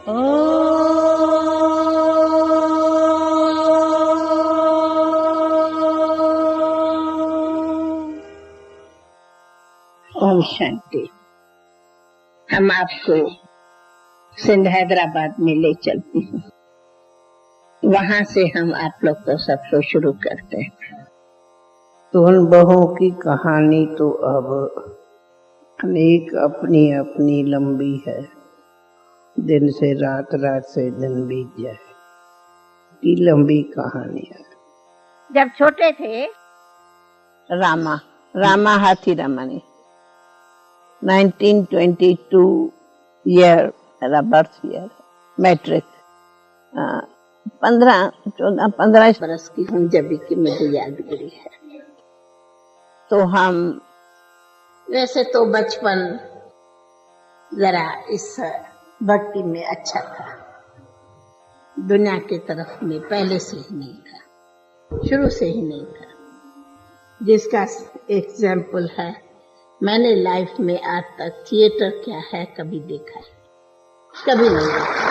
ओम शांति। हम आपको सिंध हैदराबाद में ले चलती हूँ। वहाँ से हम आप लोग को सबको शुरू करते हैं। तो उन बहुओं की कहानी तो अब अनेक अपनी अपनी लंबी है। दिन से रात, रात से दिन बीत जाए की लंबी कहानी है। जब छोटे थे रामा हाथी रमनी 1922 ईयर मेरा बर्थ ईयर, मैट्रिक 15 बरस की हूँ जब की मुझे यादगिरी है। तो हम वैसे तो बचपन जरा इस भक्ति में अच्छा था, दुनिया की तरफ में पहले से ही नहीं था, शुरू से ही नहीं था। जिसका एग्जाम्पल है, मैंने लाइफ में आज तक थिएटर क्या है कभी देखा है, कभी नहीं देखा।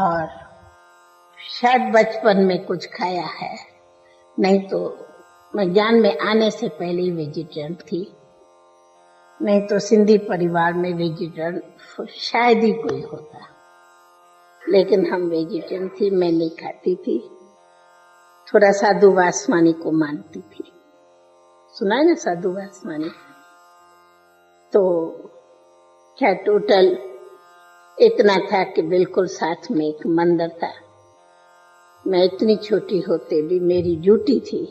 और शायद बचपन में कुछ खाया है, नहीं तो मैं ज्ञान में आने से पहले ही वेजिटेरियन थी। नहीं तो सिंधी परिवार में वेजिटेरियन शायद ही कोई होता, लेकिन हम वेजिटेरियन थी। मैं नहीं खाती थी, थोड़ा साधु वासवानी को मानती थी। सुना है ना साधु वासवानी? तो क्या टोटल इतना था कि बिल्कुल साथ में एक मंदिर था। मैं इतनी छोटी होते भी मेरी ड्यूटी थी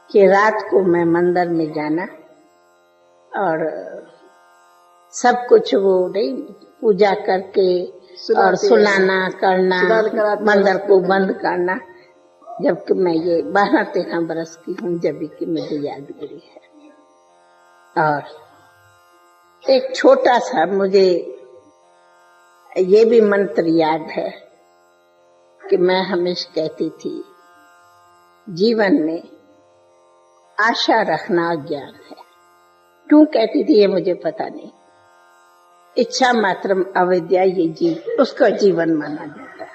कि रात को मैं मंदिर में जाना और सब कुछ वो नहीं पूजा करके और सुलाना करना, मंदिर को बंद करना। जबकि मैं ये 12-13 बरस की हूँ जब की मुझे यादगिरी है। और एक छोटा सा मुझे ये भी मंत्र याद है कि मैं हमेशा कहती थी, जीवन में आशा रखना ज्ञान है। क्यों कहती थी ये मुझे पता नहीं। इच्छा मात्रम अविद्या, ये उसका जीवन माना जाता है।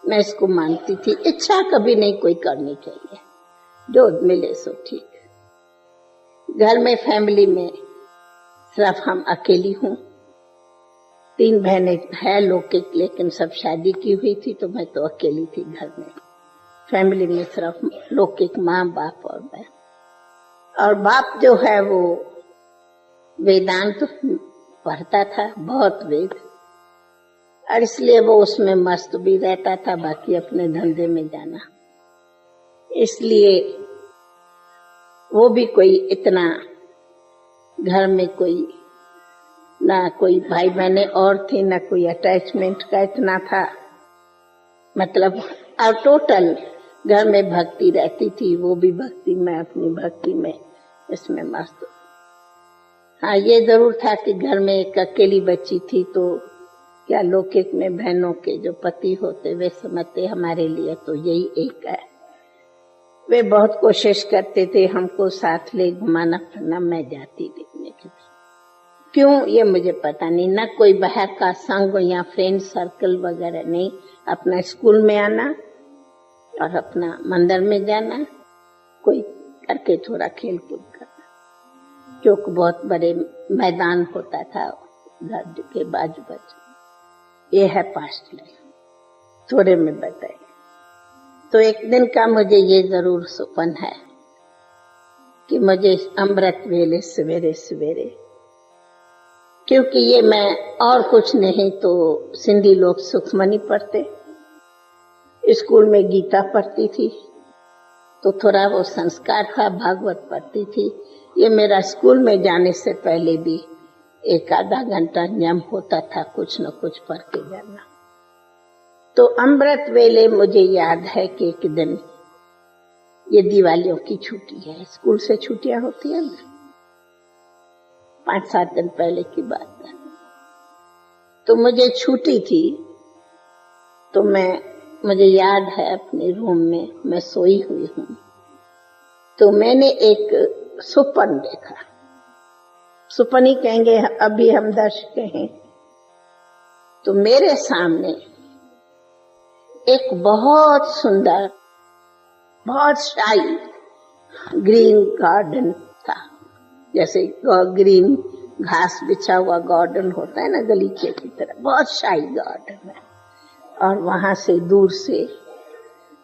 मैं इसको मानती थी। इच्छा कभी नहीं कोई करनी चाहिए, जो मिले सो ठीक। घर में फैमिली में सिर्फ हम अकेली हूँ। 3 बहनें है लौकिक, लेकिन सब शादी की हुई थी, तो मैं तो अकेली थी घर में। फैमिली में सिर्फ लौकिक माँ बाप और मैं। और बाप जो है वो वेदांत पढ़ता था, बहुत वेद, और इसलिए वो उसमें मस्त भी रहता था, बाकी अपने धंधे में जाना। इसलिए वो भी कोई इतना घर में कोई ना कोई भाई बहने और थी, ना कोई अटैचमेंट का इतना था। मतलब और टोटल घर में भक्ति रहती थी, वो भी भक्ति में, अपनी भक्ति में इसमें मस्त। हाँ, ये जरूर था कि घर में एक अकेली बच्ची थी, तो क्या लौकिक में बहनों के जो पति होते वे समझते हमारे लिए तो यही एक है। वे बहुत कोशिश करते थे हमको साथ ले घुमाना फिरना, मैं जाती देखने के लिए। क्यों ये मुझे पता नहीं। ना कोई बाहर का संग या फ्रेंड सर्कल वगैरह नहीं। अपना स्कूल में आना और अपना मंदिर में जाना, कोई करके थोड़ा खेल कूद करना, क्योंकि बहुत बड़े मैदान होता था घर के बाजू बाजू। ये है पास्ट लाइफ, थोड़े में बताए। तो एक दिन का मुझे ये जरूर सपन है कि मुझे अमृत वेले सवेरे सवेरे, क्योंकि ये मैं और कुछ नहीं तो सिंधी लोग सुखमनी पढ़ते, स्कूल में गीता पढ़ती थी, तो थोड़ा वो संस्कार था, भागवत पढ़ती थी। ये मेरा स्कूल में जाने से पहले भी 1-आधा घंटा नियम होता था, कुछ न कुछ पढ़ के जाना। तो अमृत वेले मुझे याद है कि एक दिन, ये दिवालियों की छुट्टी है, स्कूल से छुट्टियां होती है ना, 5-7 दिन पहले की बात है। तो मुझे छुट्टी थी, तो मुझे याद है अपने रूम में मैं सोई हुई हूँ, तो मैंने एक स्वप्न देखा। सुपनी कहेंगे, अभी हम दर्शक हैं। तो मेरे सामने एक बहुत सुंदर, बहुत शाही ग्रीन गार्डन था। जैसे ग्रीन घास बिछा हुआ गार्डन होता है ना, गलीचे की तरह, बहुत शाही गार्डन है। और वहां से दूर से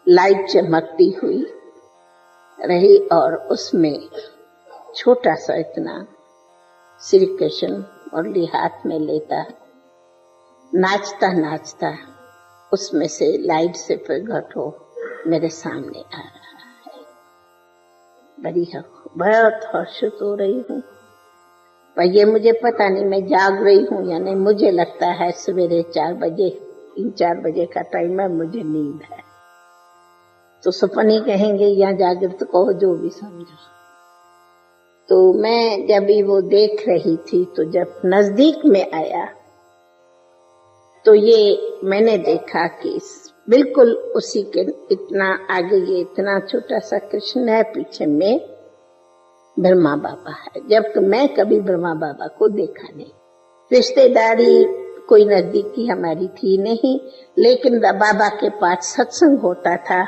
लाइट चमकती हुई रही और उसमें छोटा सा इतना श्री कृष्ण मुरली हाथ में लेता, नाचता नाचता उसमें से लाइट से प्रकट हो मेरे सामने आ रहा है। बहुत हर्षित हो रही हूँ, पर ये मुझे पता नहीं मैं जाग रही हूँ या नहीं। मुझे लगता है सवेरे 4 बजे, 3-4 बजे का टाइम है, मुझे नींद है। तो सपनी कहेंगे या जागृत कहो, जो भी समझो। तो मैं जब भी वो देख रही थी, तो जब नजदीक में आया तो ये मैंने देखा कि बिल्कुल उसी के इतना आगे ये इतना छोटा सा कृष्ण है, पीछे में ब्रह्मा बाबा है। जबकि मैं कभी ब्रह्मा बाबा को देखा नहीं। रिश्तेदारी कोई नजदीकी हमारी थी नहीं, लेकिन बाबा के पास सत्संग होता था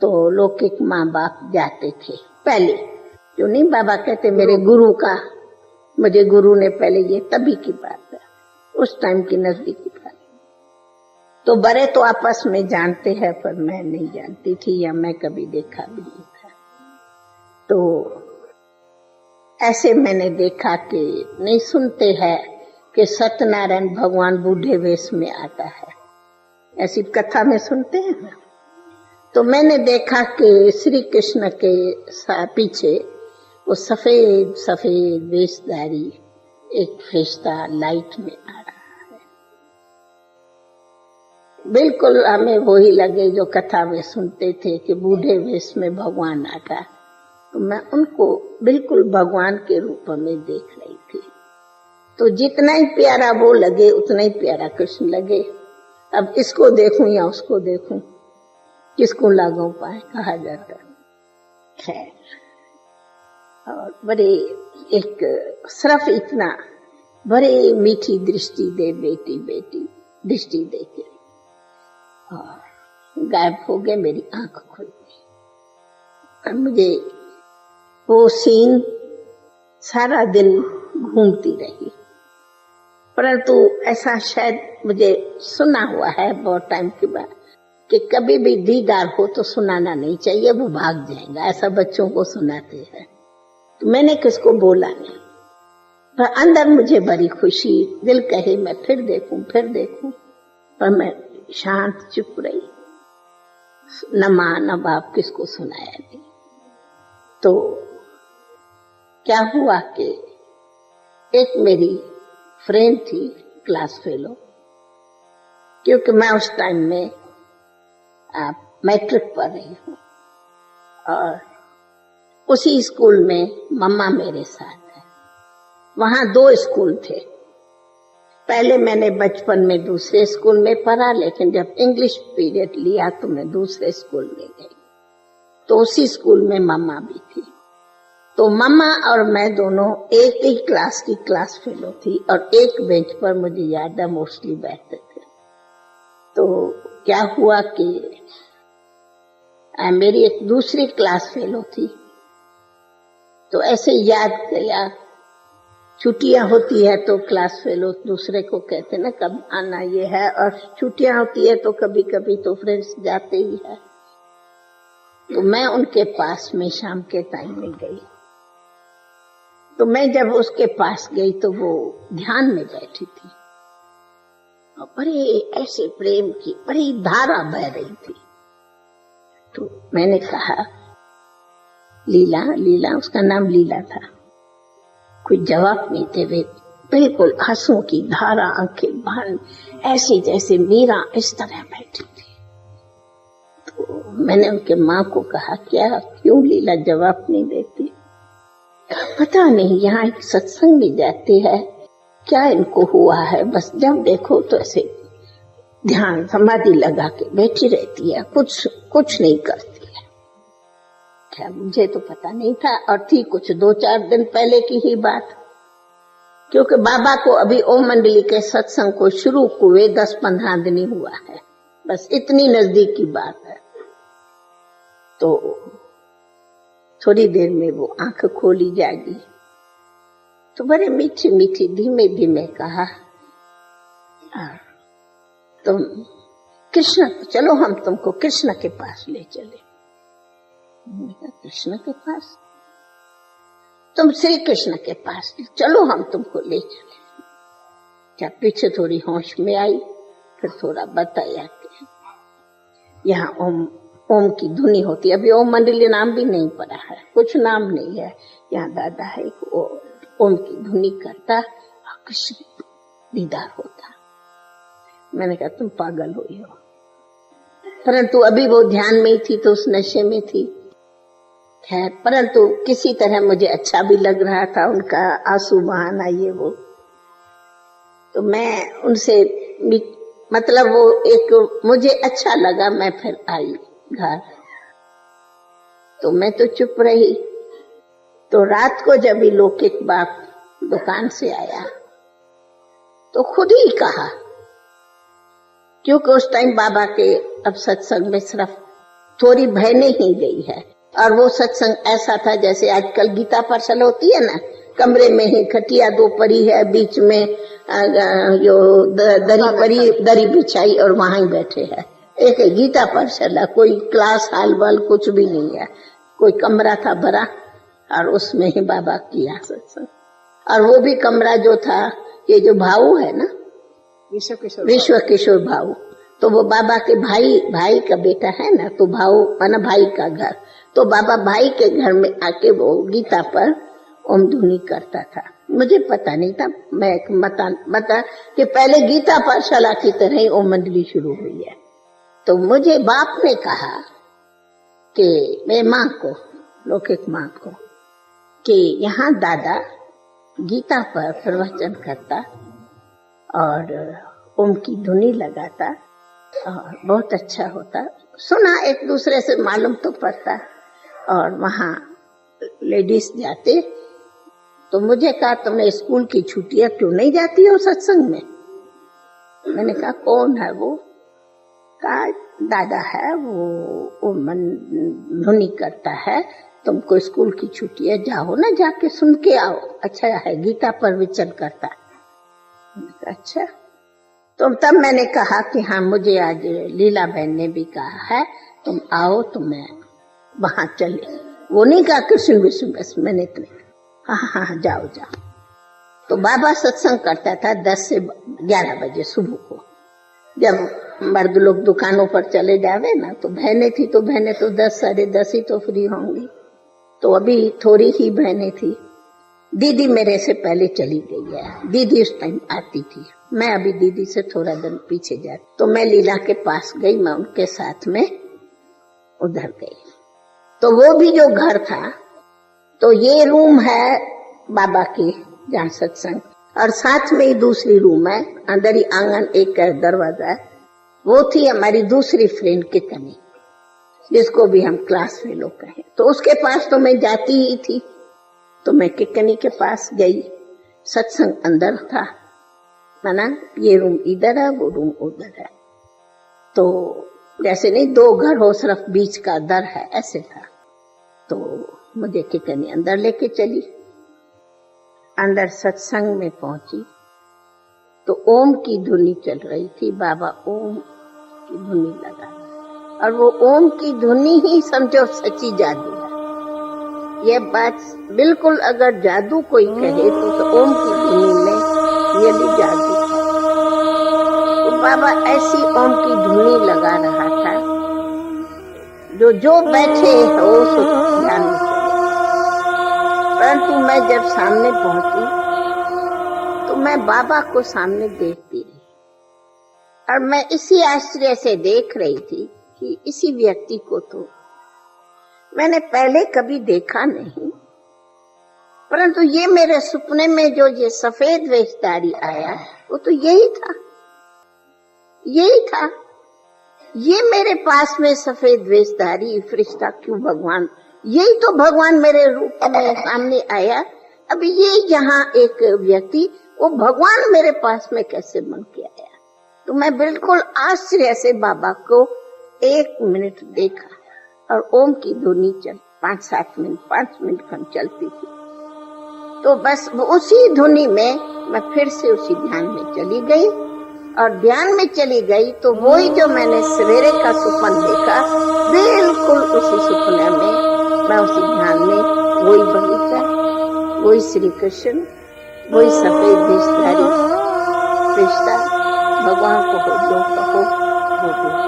तो लौकिक माँ बाप जाते थे पहले। जो नहीं बाबा कहते मेरे गुरु का, मुझे गुरु ने पहले, ये तभी की बात है, उस टाइम की नजदीकी बात। तो बड़े तो आपस में जानते हैं, पर मैं नहीं जानती थी या मैं कभी देखा भी नहीं था। तो ऐसे मैंने देखा कि नहीं सुनते हैं कि सत्यनारायण भगवान बूढ़े वेश में आता है, ऐसी कथा में सुनते हैं ना। तो मैंने देखा कि श्री कृष्ण के पीछे वो सफेद सफेद वेशधारी एक फरिश्ता लाइट में आ रहा है। बिल्कुल हमें वही लगे जो कथा में सुनते थे कि बूढ़े वेश में भगवान आता। तो मैं उनको बिल्कुल भगवान के रूप में देख रही थी। तो जितना ही प्यारा वो लगे उतना ही प्यारा कृष्ण लगे। अब इसको देखूं या उसको देखूं, किसको लागू पाए, कहा जाता। खैर, और बड़े एक सिर्फ इतना बड़े मीठी दृष्टि दे, बेटी बेटी दृष्टि दे के और गायब हो गए। मेरी आंख खुल गई और मुझे वो सीन सारा दिन घूमती रही। परंतु ऐसा शायद मुझे सुना हुआ है बहुत टाइम के बाद कि कभी भी दीदार हो तो सुनाना नहीं चाहिए, वो भाग जाएगा, ऐसा बच्चों को सुनाते हैं। तो मैंने किसको बोला नहीं, पर अंदर मुझे बड़ी खुशी, दिल कहे मैं फिर देखूं फिर देखूं, पर मैं शांत चुप रही, न मां न बाप किसको सुनाया नहीं। तो क्या हुआ कि एक मेरी फ्रेंड थी, क्लास फेलो, क्योंकि मैं उस टाइम में मैट्रिक पढ़ रही हूँ और उसी स्कूल में मम्मा मेरे साथ है। वहां 2 स्कूल थे। पहले मैंने बचपन में दूसरे स्कूल में पढ़ा, लेकिन जब इंग्लिश पीरियड लिया तो मैं दूसरे स्कूल में गई। तो उसी स्कूल में मम्मा भी थी। तो मम्मा और मैं दोनों एक ही क्लास की क्लास फेलो थी और एक बेंच पर, मुझे याद है, मोस्टली बैठते थे। तो क्या हुआ कि मेरी एक दूसरी क्लास फेलो थी। तो ऐसे याद किया, छुट्टियां होती है तो क्लास फेलो दूसरे को कहते ना कब आना ये है, और छुट्टियां होती है तो कभी कभी तो फ्रेंड्स जाते ही है। तो मैं उनके पास में शाम के टाइम में गई। तो मैं जब उसके पास गई तो वो ध्यान में बैठी थी और बड़े ऐसे प्रेम की बड़ी धारा बह रही थी। तो मैंने कहा, लीला, लीला, उसका नाम लीला था। कोई जवाब नहीं दे, वे बिल्कुल आंसुओं की धारा, आंखें बंद, ऐसी जैसे मीरा इस तरह बैठी थी। तो मैंने उनके माँ को कहा, क्या, क्यों लीला जवाब नहीं देती? पता नहीं, यहाँ एक सत्संग में जाते हैं, क्या इनको हुआ है, बस जब देखो तो ऐसे ध्यान समाधि लगा के बैठी रहती है, कुछ नहीं करती है। क्या मुझे तो पता नहीं था, और थी कुछ 2-4 दिन पहले की ही बात। क्योंकि बाबा को अभी ओम मंडली के सत्संग को शुरू हुए 10-15 दिन ही हुआ है, बस इतनी नजदीक की बात है। तो थोड़ी देर में वो आंख खोली जाएगी तो बड़े मीठी मीठी धीमे धीमे कहा, तुम कृष्ण, चलो हम तुमको कृष्ण के पास ले चले। कृष्ण के पास? तुम श्री कृष्ण के पास चलो, हम तुमको ले चले। क्या पीछे थोड़ी होश में आई, फिर थोड़ा बताया कि यहाँ ओम की धुनी होती है। अभी ओम मंडली नाम भी नहीं पड़ा है, कुछ नाम नहीं है। यहाँ दादा है, ओम की धुनी करता और कृष्ण दीदार होता। मैंने कहा तुम पागल हुई हो, परंतु अभी वो ध्यान में ही थी तो उस नशे में थी। खैर, परंतु किसी तरह मुझे अच्छा भी लग रहा था उनका आंसू बहाना ये वो। तो मैं उनसे मतलब वो एक मुझे अच्छा लगा। मैं फिर आई घर, तो मैं तो चुप रही। तो रात को जब भी लौकिक बाप दुकान से आया तो खुद ही कहा, क्योंकि उस टाइम बाबा के अब सत्संग में सिर्फ थोड़ी बहनें ही गई है, और वो सत्संग ऐसा था जैसे आजकल गीता पाठशाल होती है ना, कमरे में ही खटिया 2 पड़ी है, बीच में जो दरी पड़ी, दरी बिछाई और वहां ही बैठे हैं। एक गीता पाठशाला, कोई क्लास हाल वाल कुछ भी नहीं है। कोई कमरा था बड़ा और उसमें ही बाबा किया सत्संग। और वो भी कमरा जो था, ये जो भाऊ है ना, विश्व किशोर भाऊ, तो वो बाबा के भाई का बेटा है ना, तो भाऊ माना भाई का घर। तो बाबा भाई के घर में आके वो गीता पर ओम धुनी करता था। मुझे पता नहीं था, मैं बता कि पहले गीता पाठशाला की तरह ही ओम मंडली शुरू हुई है। तो मुझे बाप ने कहा कि मेरी माँ को, लौकिक माँ को, कि यहाँ दादा गीता पर प्रवचन करता और ओम की धुनी लगाता और बहुत अच्छा होता। सुना, एक दूसरे से मालूम तो पड़ता। और वहाँ लेडीज जाते, तो मुझे कहा तुमने स्कूल की छुट्टियां क्यों नहीं जाती हो सत्संग में? मैंने कहा कौन है वो? कहा दादा है, वो धुनी करता है, तुमको स्कूल की छुट्टियां जाओ ना, जाके सुन के आओ, अच्छा है, गीता पर विचरण करता। अच्छा। तो तब मैंने कहा कि हाँ, मुझे आज लीला बहन ने भी कहा है तुम आओ, तो मैं वहां चले। वो नहीं कहा कृष्ण विष्णु, बस मैंने तो हाँ जाओ। तो बाबा सत्संग करता था 10 से 11 बजे सुबह को। जब मर्द लोग दुकानों पर चले जावे ना, तो बहनें थी, तो बहनें तो 10 साढ़े 10 ही तो फ्री होंगी। तो अभी थोड़ी ही बहनें थी। दीदी मेरे से पहले चली गई है, दीदी उस टाइम आती थी, मैं अभी दीदी से थोड़ा दिन पीछे जाती। तो मैं लीला के पास गई, मैं उनके साथ में उधर गई। तो वो भी जो घर था, तो ये रूम है बाबा की जहाँ सत्संग, और साथ में ही दूसरी रूम है, अंदर ही आंगन, एक दरवाजा है। वो थी हमारी दूसरी फ्रेंड कितनी, जिसको भी हम क्लास फेलो कहें। तो उसके पास तो मैं जाती ही थी। तो मैं किकनी के पास गई, सत्संग अंदर था, माना ये रूम इधर है, वो रूम उधर है। तो जैसे नहीं 2 घर हो, सिर्फ बीच का दर है, ऐसे था। तो मुझे किकनी अंदर लेके चली। अंदर सत्संग में पहुंची तो ओम की धुनी चल रही थी। बाबा ओम की धुनी लगा, और वो ओम की धुनी ही समझो सच्ची जादू है। ये बात बिल्कुल, अगर जादू कोई कहे तो ओम की धुनी में ये भी जादू है। तो बाबा ऐसी ओम की धुनी लगा रहा था, जो बैठे हो सो ध्यान में चले। परंतु मैं जब सामने पहुंची तो मैं बाबा को सामने देखती रही, और मैं इसी आश्चर्य से देख रही थी कि इसी व्यक्ति को तो मैंने पहले कभी देखा नहीं, परंतु ये मेरे सपने में जो ये सफेद वेशधारी आया, वो तो यही था। ये मेरे पास में सफेद वेशधारी फरिश्ता क्यों भगवान, यही तो भगवान मेरे रूप में सामने आया। अभी ये यहाँ एक व्यक्ति, वो भगवान मेरे पास में कैसे बन के आया? तो मैं बिल्कुल आश्चर्य से बाबा को 1 मिनट देखा और ओम की ध्वनि चल 5 मिनट खंड चलती थी। तो बस उसी ध्वनि में मैं फिर से उसी ध्यान में चली गई, और ध्यान में चली गई तो वही जो मैंने सवेरे का सपना देखा, बिल्कुल उसी सपने में मैं उसी ध्यान में वही बगीचा, वही श्री कृष्ण, वही सफेद देशधारी रिश्ता, भगवान को जो कहो वो बोलो।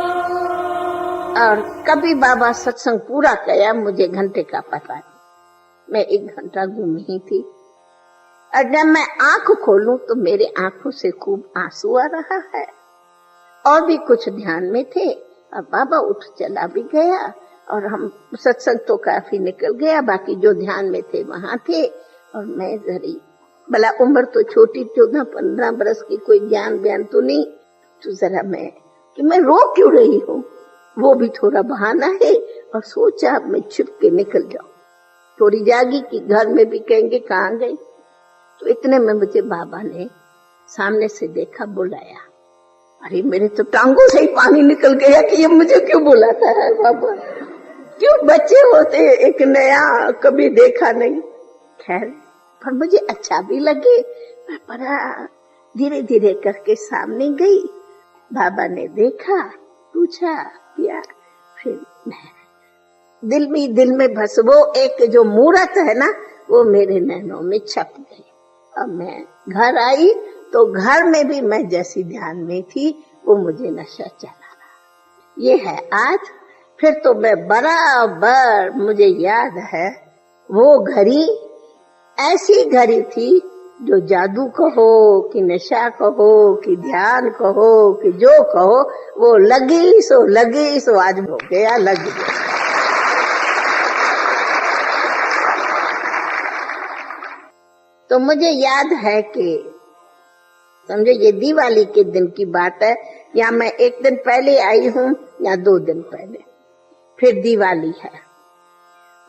और कभी बाबा सत्संग पूरा किया, मुझे घंटे का पता नहीं, मैं 1 घंटा गुम ही थी। और जब मैं आंख खोलूं तो मेरे आंखों से खूब आंसू आ रहा है, और भी कुछ ध्यान में थे, और बाबा उठ चला भी गया, और हम सत्संग तो काफी निकल गया, बाकी जो ध्यान में थे वहां थे, और मैं जरी भला उम्र तो छोटी, 14-15 बरस की, कोई ज्ञान बयान तो नहीं, तो जरा मैं रो क्यों रही हूँ, वो भी थोड़ा बहाना है, और सोचा मैं छुप के निकल जाऊं। थोड़ी जागी कि घर में भी कहेंगे कहाँ गई। तो इतने में मुझे बाबा ने सामने से देखा, बुलाया। अरे मेरे तो टांगों से ही पानी निकल गया कि ये मुझे क्यों बुलाता है बाबा, क्यों? बच्चे होते, एक नया, कभी देखा नहीं। खैर, पर मुझे अच्छा भी लगे। मैं बड़ा धीरे धीरे करके सामने गई। बाबा ने देखा, पूछा, किया, फिर मैं दिल में बस वो एक जो मूर्त है ना, वो मेरे नैनों में छप गई। अब मैं घर आई तो घर में भी मैं जैसी ध्यान में थी, वो मुझे नशा चला रहा। ये है आज। फिर तो मैं बराबर, मुझे याद है, वो घड़ी ऐसी घड़ी थी, जो जादू कहो कि नशा कहो कि ध्यान कहो कि जो कहो, वो लगी सो आज हो गया, लग गया। तो मुझे याद है कि समझो ये दिवाली के दिन की बात है, या मैं 1 दिन पहले आई हूँ या 2 दिन पहले, फिर दिवाली है।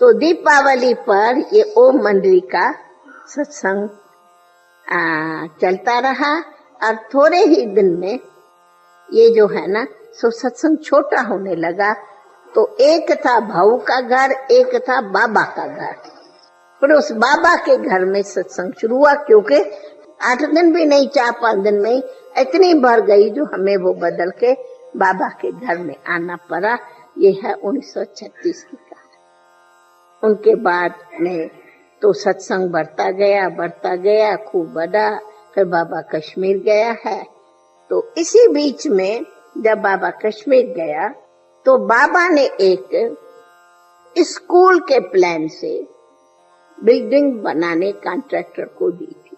तो दीपावली पर ये ओम मंडली का सत्संग चलता रहा, और थोड़े ही दिन में ये जो है ना, सो सत्संग छोटा होने लगा। तो एक था भाऊ का घर, एक था बाबा का घर। फिर उस बाबा के घर में सत्संग शुरू हुआ, क्योंकि 8 दिन भी नहीं, 4-5 दिन में इतनी भर गई, जो हमें वो बदल के बाबा के घर में आना पड़ा। ये है 1936 की कहानी। उनके बाद में तो सत्संग बढ़ता गया, खूब बढ़ा। फिर बाबा कश्मीर गया है। तो इसी बीच में जब बाबा कश्मीर गया, तो बाबा ने एक स्कूल के प्लान से बिल्डिंग बनाने कॉन्ट्रैक्टर को दी थी।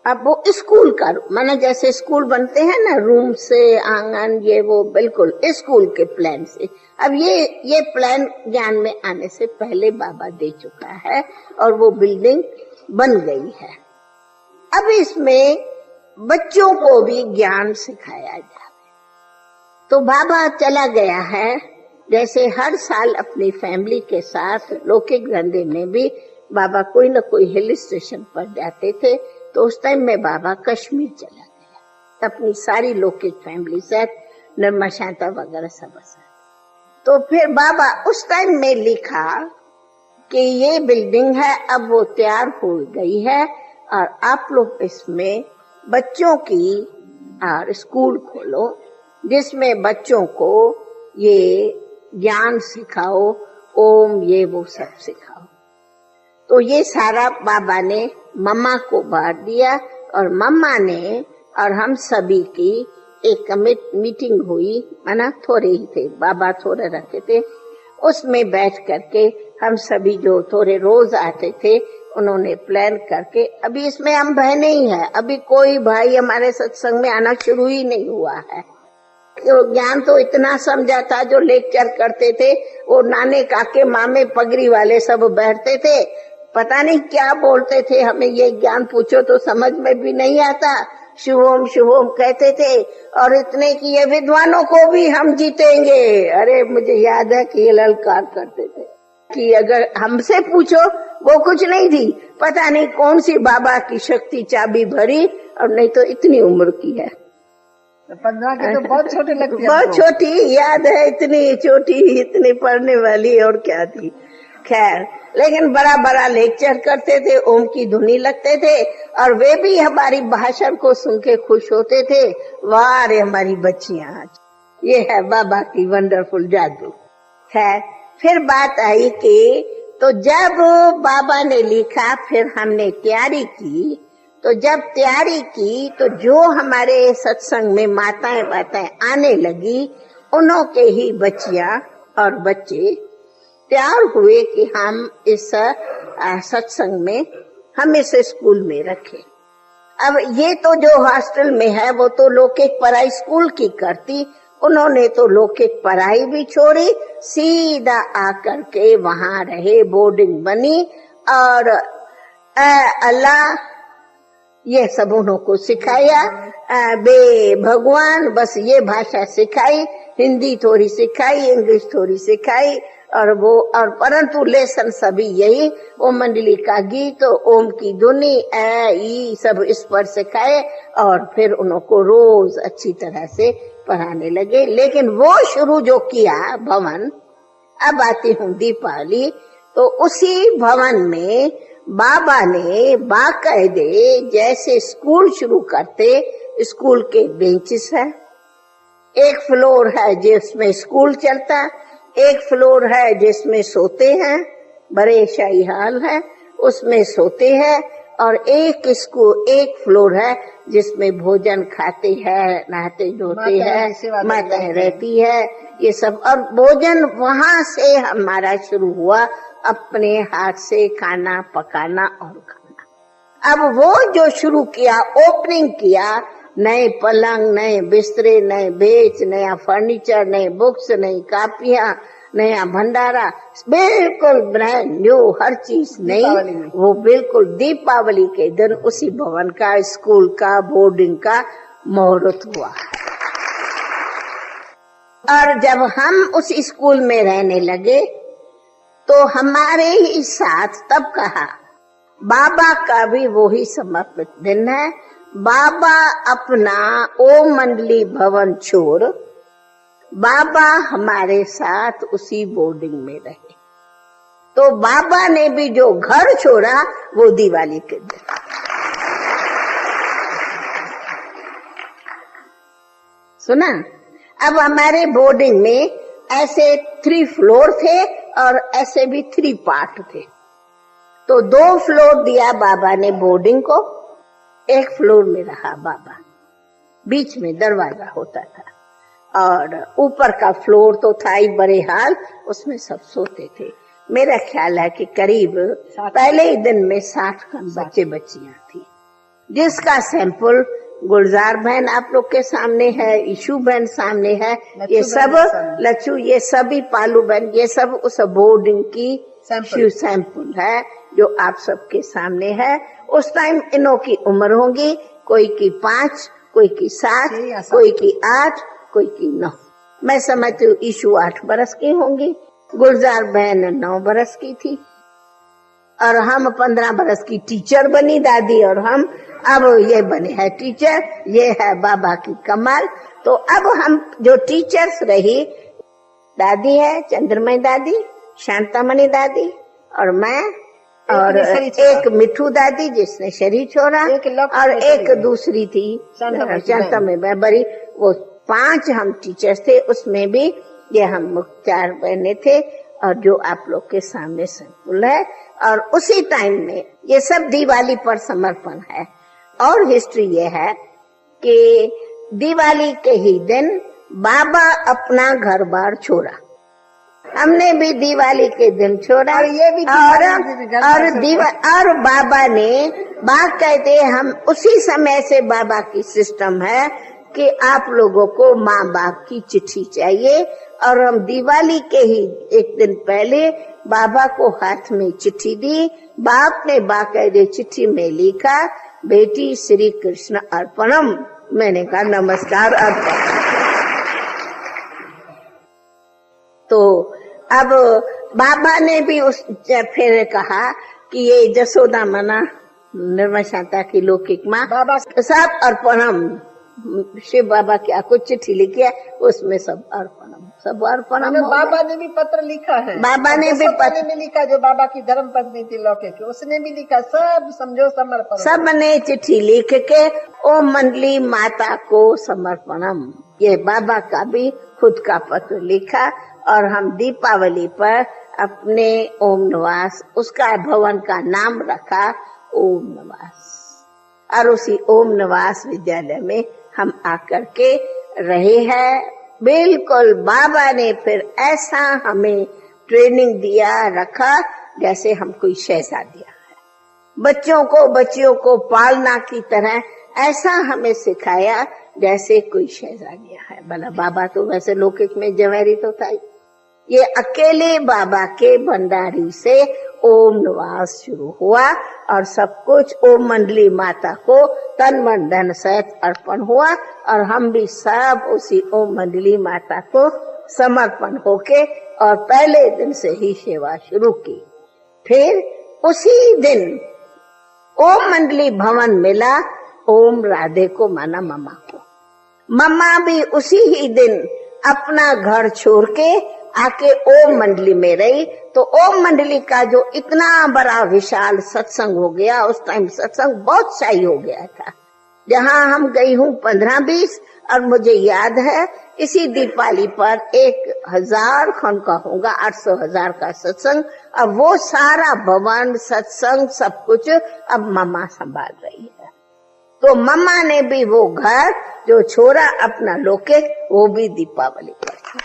अब वो स्कूल का, माना जैसे स्कूल बनते हैं ना, रूम से आंगन, ये वो बिल्कुल स्कूल के प्लान से। अब ये प्लान ज्ञान में आने से पहले बाबा दे चुका है, और वो बिल्डिंग बन गई है। अब इसमें बच्चों को भी ज्ञान सिखाया जाए। तो बाबा चला गया है, जैसे हर साल अपनी फैमिली के साथ लौकिक धंधे में भी बाबा कोई न कोई हिल स्टेशन पर जाते थे। तो उस टाइम में बाबा कश्मीर चला गया, अपनी सारी लौकिक फैमिली से, निर्मा शांता वगैरह सब साथ। तो फिर बाबा उस टाइम में लिखा कि ये बिल्डिंग है, अब वो तैयार हो गई है, और आप लोग इसमें बच्चों की और स्कूल खोलो, जिसमें बच्चों को ये ज्ञान सिखाओ, ओम ये वो सब सिखाओ। तो ये सारा बाबा ने मम्मा को बांट दिया, और मम्मा ने और हम सभी की एक मीटिंग हुई, माना थोड़े ही थे, बाबा थोड़े रखे थे, उसमें बैठ करके हम सभी जो थोड़े रोज आते थे, उन्होंने प्लान करके, अभी इसमें हम बहने ही हैं, अभी कोई भाई हमारे सत्संग में आना शुरू ही नहीं हुआ है। तो ज्ञान तो इतना समझा था, जो लेक्चर करते थे वो नाने काके मामे पगड़ी वाले सब बैठते थे, पता नहीं क्या बोलते थे, हमें ये ज्ञान पूछो तो समझ में भी नहीं आता, शुभम शुभम कहते थे, और इतने कि ये विद्वानों को भी हम जीतेंगे। अरे मुझे याद है कि ये ललकार करते थे कि अगर हमसे पूछो वो कुछ नहीं थी, पता नहीं कौन सी बाबा की शक्ति चाबी भरी, और नहीं तो इतनी उम्र की है। 15 के तो बहुत छोटे लगते हैं। बहुत छोटी याद है, इतनी छोटी, इतनी पढ़ने वाली, और क्या थी। खैर, लेकिन बड़ा बड़ा लेक्चर करते थे, ओम की धुनी लगते थे, और वे भी हमारी भाषण को सुन के खुश होते थे। वाह रे हमारी बच्चियां, ये है बाबा की वंडरफुल जादू। खैर, फिर बात आई कि तो जब बाबा ने लिखा, फिर हमने तैयारी की। तो जब तैयारी की तो जो हमारे सत्संग में माताएं आने लगी, उन्हों के ही बच्चियां और बच्चे तैयार हुए कि हम इस सत्संग में, हम इस स्कूल में रखें। अब ये तो जो हॉस्टल में है वो तो लौकिक पढ़ाई स्कूल की करती, उन्होंने तो लौकिक पढ़ाई भी छोड़ी, सीधा आकर के वहां रहे, बोर्डिंग बनी, और अल्लाह ये सब उन्हों को सिखाया। बे भगवान बस ये भाषा सिखाई, हिंदी थोड़ी सिखाई, इंग्लिश थोड़ी सिखाई, और परंतु लेसन सभी यही, ओम मंडली का गीत, ओम की धुनी, ई सब इस पर सिखाए, और फिर उनको रोज अच्छी तरह से पढ़ाने लगे। लेकिन वो शुरू जो किया भवन, अब आती हूँ दीपावली, तो उसी भवन में बाबा ने बाकायदे जैसे स्कूल शुरू करते, स्कूल के बेंचेस है, एक फ्लोर है जिसमें स्कूल चलता, एक फ्लोर है जिसमें सोते हैं, बड़े शाही हाल है उसमें सोते हैं, और एक फ्लोर है जिसमें भोजन खाते हैं, नहाते धोते हैं, माताएं रहती है, ये सब। और भोजन वहां से हमारा शुरू हुआ, अपने हाथ से खाना पकाना और खाना। अब वो जो शुरू किया, ओपनिंग किया, नए पलंग, नए बिस्तरे, नए बेच, नया फर्नीचर, नए बुक्स, नई कापियां, नया भंडारा, बिल्कुल ब्रांड न्यू, हर चीज नई। वो बिल्कुल दीपावली के दिन उसी भवन का, स्कूल का, बोर्डिंग का मुहूर्त हुआ। और जब हम उस स्कूल में रहने लगे तो हमारे ही साथ तब कहा, बाबा का भी वही समर्पित दिन है। बाबा अपना ओम मंडली भवन छोड़ बाबा हमारे साथ उसी बोर्डिंग में रहे। तो बाबा ने भी जो घर छोड़ा वो दिवाली के दिन। सुना? अब हमारे बोर्डिंग में ऐसे 3 फ्लोर थे और ऐसे भी 3 पार्ट थे। तो 2 फ्लोर दिया बाबा ने बोर्डिंग को, एक फ्लोर में रहा बाबा, बीच में दरवाजा होता था, और ऊपर का फ्लोर तो था ही बड़े हाल, उसमें सब सोते थे। मेरा ख्याल है कि करीब पहले ही दिन में 60 बच्चे बच्चियां थी, जिसका सैंपल गुलजार बहन आप लोग के सामने है, ईशु बहन सामने है, ये सब लच्छू, ये सभी पालू बहन, ये सब उस बोर्डिंग की सैंपल है जो आप सबके सामने है। उस टाइम इनों की उम्र होगी, कोई की 5, कोई की 7, कोई की 8, कोई की 9। मैं समझती हूँ ईशु 8 बरस की होंगी, गुलजार बहन 9 बरस की थी, और हम 15 बरस की टीचर बनी दादी, और हम अब ये बने हैं टीचर। ये है बाबा की कमाल। तो अब हम जो टीचर्स रही, दादी है चंद्रमय दादी, शांतामणि दादी, और मैं, और एक मिठू दादी जिसने शरीर छोड़ा, और एक दूसरी थी शांतामणि बड़ी। वो 5 हम टीचर्स थे, उसमें भी ये हम 4 बहने थे, और जो आप लोग के सामने सैंपल है। और उसी टाइम में ये सब दिवाली पर समर्पण है। और हिस्ट्री ये है कि दिवाली के ही दिन बाबा अपना घर बार छोड़ा, हमने भी दिवाली के दिन छोड़ा, और ये भी और बाबा ने बात कहते, हम उसी समय से बाबा की सिस्टम है कि आप लोगों को माँ बाप की चिट्ठी चाहिए, और हम दिवाली के ही एक दिन पहले बाबा को हाथ में चिट्ठी दी। बाप ने बाकायदे चिट्ठी में लिखा, बेटी श्री कृष्ण अर्पणम। मैंने कहा नमस्कार अर्पण। तो अब बाबा ने भी फिर कहा कि ये जसोदा मना निर्मल शांता की लौकिक माँ बाबा सब अर्पणम, शिव बाबा क्या कुछ चिट्ठी लिखी है उसमें सब अर्पणम हो बाबा गया। ने भी पत्र लिखा है, बाबा ने भी जसोदा पत्र ने लिखा, जो बाबा की धर्म पत्नी थी लौकिक, उसने भी लिखा, सब समझो समर्पण। सब ने चिट्ठी लिख के ओम मंडली माता को समर्पणम, ये बाबा का भी खुद का पत्र लिखा। और हम दीपावली पर अपने ओम निवास, उसका भवन का नाम रखा ओम निवास, और उसी ओम निवास विद्यालय में हम आकर के रहे हैं। बिल्कुल बाबा ने फिर ऐसा हमें ट्रेनिंग दिया रखा जैसे हम कोई शहजादियां है, बच्चियों को पालना की तरह ऐसा हमें सिखाया जैसे कोई शहजादियां है। भला बाबा तो वैसे लौकिक में जवेरी तो था ही। ये अकेले बाबा के भंडारी से ओम निवास शुरू हुआ और सब कुछ ओम मंडली माता को तन मन धन सहित अर्पण हुआ, और हम भी सब उसी ओम मंडली माता को समर्पण होके और पहले दिन से ही सेवा शुरू की। फिर उसी दिन ओम मंडली भवन मिला ओम राधे को, माना मम्मा को। मम्मा भी उसी ही दिन अपना घर छोड़ के आके ओम मंडली में रही। तो ओम मंडली का जो इतना बड़ा विशाल सत्संग हो गया, उस टाइम सत्संग बहुत शाही हो गया था, जहाँ हम गई हूँ 15-20, और मुझे याद है इसी दीपावली पर 1000 खन का होगा, 800,000 का सत्संग। अब वो सारा भवन सत्संग सब कुछ अब मम्मा संभाल रही है। तो मम्मा ने भी वो घर जो छोड़ा अपना लौकिक, वो भी दीपावली पर था।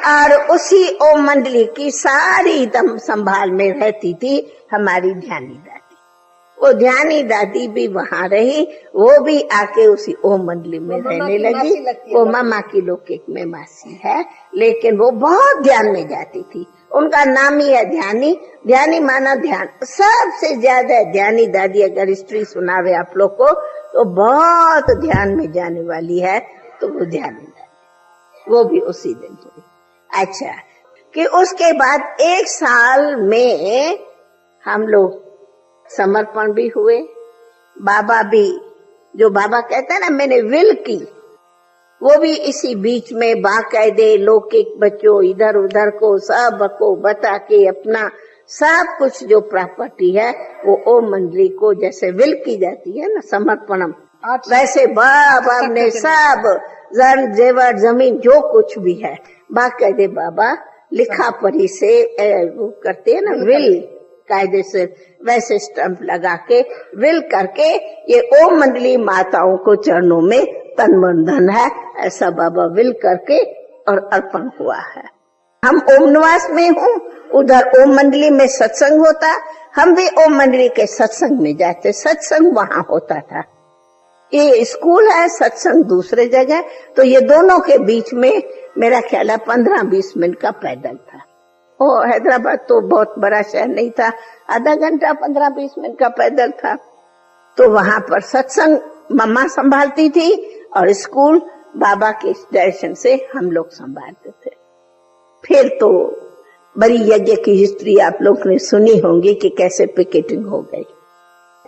और उसी ओम मंडली की सारी दम संभाल में रहती थी हमारी ध्यानी दादी। वो ध्यानी दादी भी वहां रही, वो भी आके उसी ओम मंडली में रहने लगी। वो मामा की लौकिक में मासी है, लेकिन वो बहुत ध्यान में जाती थी। उनका नाम ही है ध्यानी। ध्यानी माना ध्यान, सबसे ज्यादा ध्यानी दादी अगर हिस्ट्री सुनावे आप लोग को तो बहुत ध्यान में जाने वाली है, तो वो ध्यानी दादी, वो भी उसी दिन हुई। अच्छा, कि उसके बाद 1 साल में हम लोग समर्पण भी हुए। बाबा भी, जो बाबा कहते हैं ना मैंने विल की, वो भी इसी बीच में बाकायदे लौकिक बच्चों इधर उधर को सब को बता के अपना सब कुछ जो प्रॉपर्टी है वो ओम मंडली को जैसे विल की जाती है ना समर्पणम, वैसे बाबा ने सब जन जेवर जमीन जो कुछ भी है बाकायदे बाबा लिखा पढ़ी से वो करते हैं ना विल, कायदे से वैसे स्टंप लगा के विल करके ये ओम मंडली माताओं को चरणों में तन मन धन है ऐसा बाबा विल करके और अर्पण हुआ है। हम ओम निवास में हूँ, उधर ओम मंडली में सत्संग होता, हम भी ओम मंडली के सत्संग में जाते, सत्संग वहां होता था। ये स्कूल है, सत्संग दूसरे जगह, तो ये दोनों के बीच में मेरा ख्याल है 15-20 मिनट का पैदल था। ओ हैदराबाद तो बहुत बड़ा शहर नहीं था, आधा घंटा 15-20 मिनट का पैदल था। तो वहां पर सत्संग मम्मा संभालती थी और स्कूल बाबा के डायरेक्शन से हम लोग संभालते थे। फिर तो बड़ी यज्ञ की हिस्ट्री आप लोग ने सुनी होंगी कि कैसे पिकेटिंग हो गई,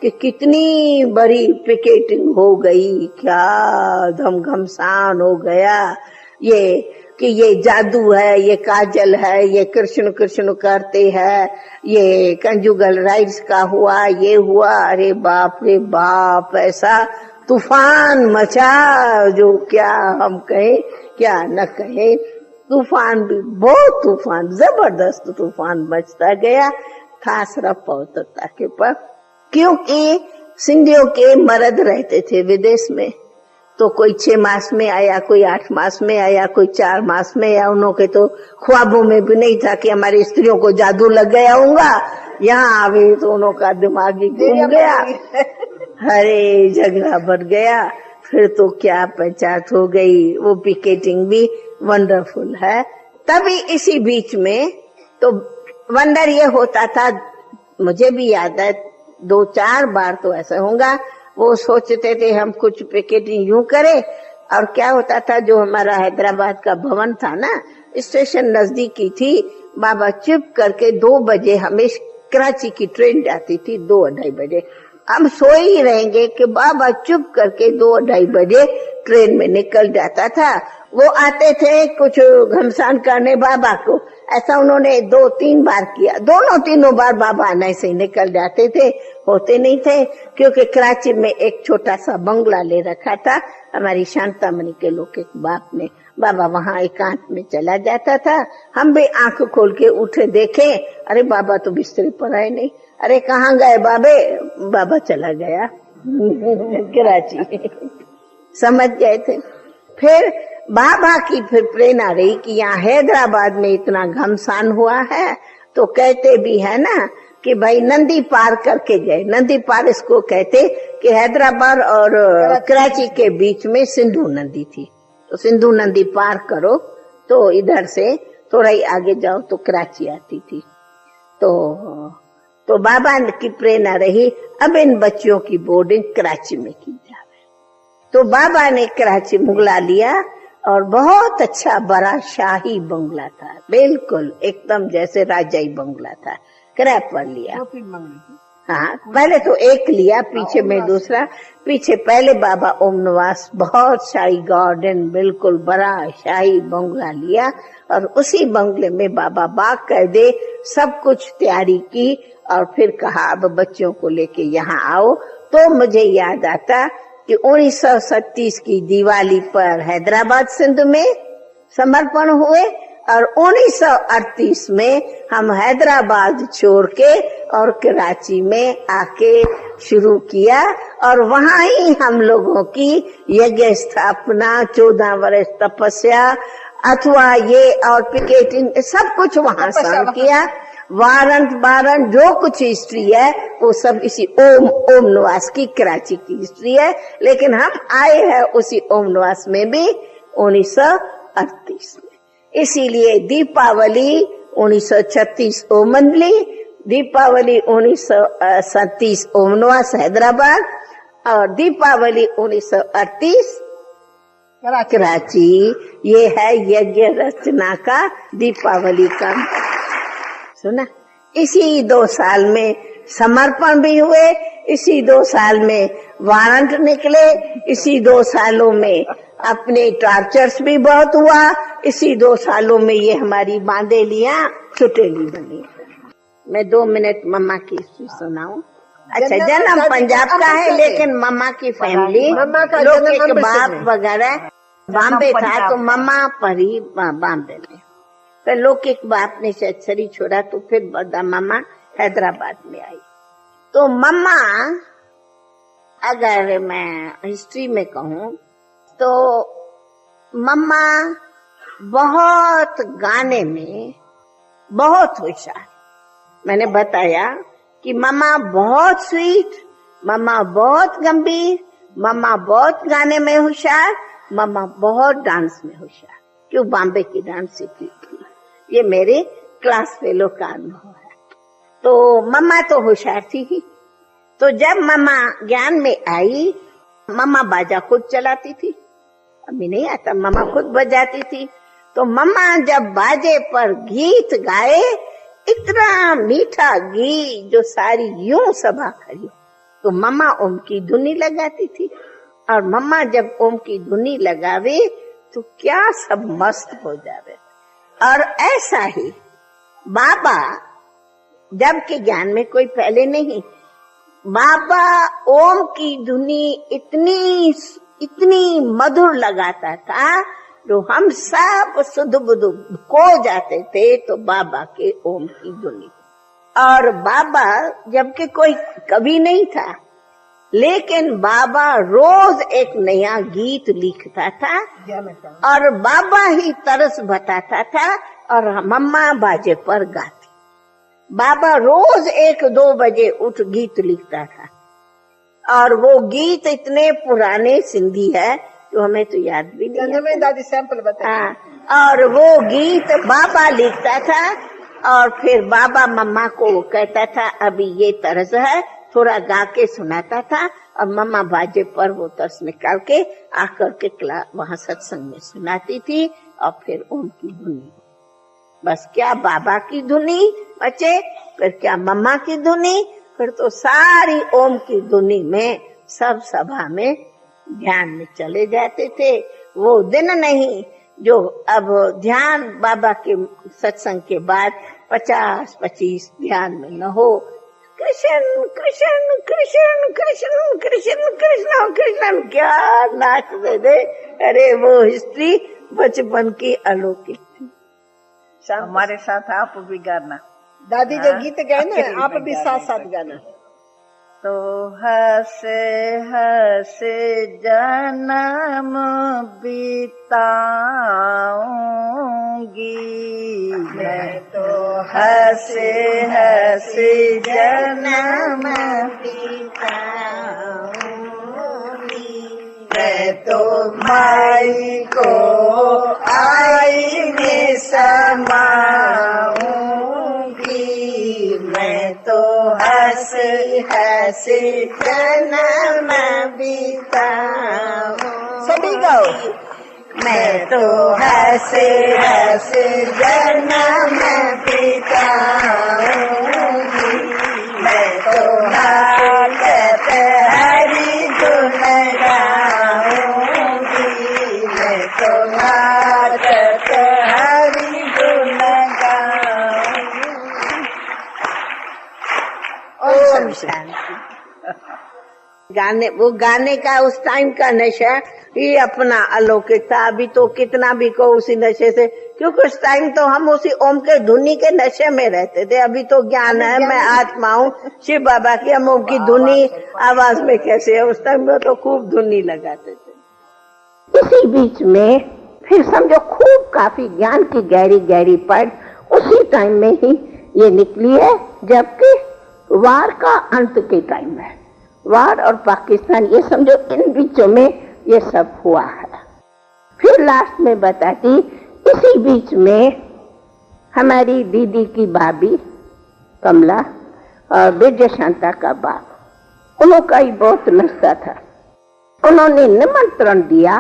कि कितनी बड़ी पिकेटिंग हो गई, क्या धमघमसान हो गया। ये कि ये जादू है, ये काजल है, ये कृष्ण कृष्ण करते हैं, ये कंजुगल राइट्स का हुआ, ये हुआ, अरे बाप रे बाप, ऐसा तूफान मचा जो क्या हम कहें क्या न कहें। तूफान भी बहुत तूफान, जबरदस्त तूफान मचता गया खास रफौतता के पर, क्योंकि सिंधियों के मर्द रहते थे विदेश में, तो कोई 6 मास में आया, कोई 8 मास में आया, कोई 4 मास में आया। उन्हों के तो ख्वाबों में भी नहीं था कि हमारी स्त्रियों को जादू लग गया होगा, यहाँ आवे तो उन्हों का दिमाग ही घूम गया, हरे झगड़ा बढ़ गया। फिर तो क्या पंचायत हो गई। वो पिकेटिंग भी वंडरफुल है। तभी इसी बीच में तो वंडर ये होता था, मुझे भी याद है 2-4 बार तो ऐसा होगा, वो सोचते थे हम कुछ पिकेटिंग यूं करें, और क्या होता था जो हमारा हैदराबाद का भवन था ना, स्टेशन नजदीकी थी, बाबा चुप करके 2 बजे हमें कराची की ट्रेन जाती थी 2-2:30 बजे। हम सो ही रहेंगे कि बाबा चुप करके 2-2:30 बजे ट्रेन में निकल जाता था। वो आते थे कुछ घमसान करने बाबा को, ऐसा उन्होंने 2-3 बार किया। तीनों बार बाबा आने से निकल जाते थे, होते नहीं थे, क्योंकि कराची में एक छोटा सा बंगला ले रखा था हमारी शांतामणि के लोग के बाप ने। बाबा वहां एकांत में चला जाता था। हम भी आंख खोल के उठे, देखे, अरे बाबा तो बिस्तर पर आए नहीं। अरे कहाँ गए बाबे? बाबा चला गया कराची। समझ गए थे। फिर बाबा की फिर प्रेरणा रही कि यहाँ हैदराबाद में इतना घमसान हुआ है, तो कहते भी है ना कि भाई नंदी पार करके गए। नंदी पार इसको कहते कि हैदराबाद और कराची के बीच में सिंधु नदी थी, तो सिंधु नदी पार करो तो इधर से थोड़ा ही आगे जाओ तो कराची आती थी। तो बाबा की प्रेरणा रही अब इन बच्चों की बोर्डिंग कराची में की जाए। तो बाबा ने कराची मुगला लिया और बहुत अच्छा बड़ा शाही बंगला था, बिल्कुल एकदम जैसे राजाई बंगला था, किराए पर लिया। हाँ, पहले तो एक लिया, पीछे में दूसरा। पीछे पहले बाबा ओम निवास, बहुत शाही गार्डन, बिल्कुल बड़ा शाही बंगला लिया और उसी बंगले में बाबा बाकायदे सब कुछ तैयारी की और फिर कहा अब बच्चों को लेके यहाँ आओ। तो मुझे याद आता कि 1937 की दिवाली पर हैदराबाद सिंध में समर्पण हुए और 1938 में हम हैदराबाद छोड़ के और कराची में आके शुरू किया और वहां ही हम लोगों की यज्ञ स्थापना, 14 वर्ष तपस्या अथवा ये और पिकेटिंग सब कुछ वहां से किया। वारंट जो कुछ हिस्ट्री है वो सब इसी ओम निवास की कराची की हिस्ट्री है, लेकिन हम आए हैं उसी ओम निवास में भी 1938 में। इसीलिए दीपावली 1936 ओमनली, दीपावली 1937 ओम निवास हैदराबाद और दीपावली 1938 कराची। ये है यज्ञ रचना का दीपावली का। सुना, इसी 2 साल में समर्पण भी हुए, इसी 2 साल में वारंट निकले, इसी 2 सालों में अपने टॉर्चर्स भी बहुत हुआ, इसी 2 सालों में ये हमारी बांदेलियां छुटेली बनी। मैं 2 मिनट मम्मा की हिस्ट्री सुनाऊं। अच्छा, जन्म पंजाब का है लेकिन मम्मा की फैमिली लोग के बाप वगैरह बॉम्बे था, तो मम्मा पढ़ी बॉम्बे में। फिर लौकिक बाप ने शरी छोड़ा तो फिर बड़ा मम्मा हैदराबाद में आई। तो मम्मा, अगर मैं हिस्ट्री में कहूँ तो मम्मा बहुत गाने में बहुत होशियार। मैंने बताया कि मम्मा बहुत स्वीट, मम्मा बहुत गंभीर, मम्मा बहुत गाने में होशियार, मम्मा बहुत डांस में होशियार। क्यों? बॉम्बे की डांस सीखी थी। ये मेरे क्लास फेलो का अनुभव है। तो मम्मा तो होशियार थी ही। तो जब मम्मा ज्ञान में आई, मम्मा बाजा खुद चलाती थी, अभी नहीं आता, मम्मा खुद बजाती थी। तो मम्मा जब बाजे पर गीत गाए, इतना मीठा गीत जो सारी यूं सभा खड़ी, तो मम्मा ओम की धुनी लगाती थी और मम्मा जब ओम की धुनी लगावे तो क्या सब मस्त हो जावे। और ऐसा ही बाबा, जब के ज्ञान में कोई पहले नहीं, बाबा ओम की धुनी इतनी मधुर लगाता था जो हम सब सुध बुध खो जाते थे तो बाबा के ओम की धुनी। और बाबा जबकि कोई कवि नहीं था, लेकिन बाबा रोज एक नया गीत लिखता था और बाबा ही तरस बताता था और मम्मा बाजे पर गाती। बाबा रोज 1-2 बजे उठ गीत लिखता था और वो गीत इतने पुराने सिंधी है जो हमें तो याद भी नहीं। दादी सैंपल बता। और वो गीत बाबा लिखता था और फिर बाबा मम्मा को कहता था अभी ये तर्ज है, थोड़ा गा के सुनाता था और मम्मा बाजे पर वो तर्ज निकाल के आकर के वहां सत्संग में सुनाती थी और फिर ओम की धुनी। बस क्या बाबा की धुनी बचे, फिर क्या मम्मा की धुनी, फिर तो सारी ओम की धुनी में सब सभा में ध्यान में चले जाते थे। वो दिन नहीं जो अब ध्यान बाबा के सत्संग के बाद 50-25 ध्यान में न हो। कृष्ण कृष्ण कृष्ण कृष्ण कृष्ण कृष्ण कृष्ण क्या नाच दे। अरे वो हिस्ट्री बचपन की अलौकिक थी। हमारे साथ आप भी गाना, दादी जो गीत गाए ना आप भी साथ साथ गाना। तो हंसे हंसे जन्म बिताऊंगी, मैं तो हंसे हंसे जन्म बिताऊंगी, मैं तो माई को आई में समाऊंगी, मैं तो हंसे हंसे जन्म बिताऊंगी। सभी गाओ। मैं तो हंसे हंसे जन्म बिताऊंगी, मैं तो नाचत हरि गुण गाऊंगी, मैं तो नाचत हरि गुण गाऊंगी। ओम शांति। गाने, वो गाने का उस टाइम का नशा ये अपना अलौकिक था। अभी तो कितना भी को उसी नशे से, क्योंकि उस टाइम तो हम उसी ओम के धुनी के नशे में रहते थे। अभी तो ज्ञान है, मैं आत्मा हूँ शिव बाबा की, हम ओम की धुनी आवाज में कैसे है। उस टाइम में तो खूब धुनी लगाते थे। इसी बीच में फिर समझो खूब काफी ज्ञान की गहरी गहरी पढ़ उसी टाइम में ही ये निकली है, जबकि वार का अंत के टाइम है। वार और पाकिस्तान ये समझो इन बीचों में ये सब हुआ है। फिर लास्ट में बताती, इसी बीच में हमारी दीदी की भाभी कमला और विजय शांता का बाप, उनका ही बहुत नशा था। उन्होंने निमंत्रण दिया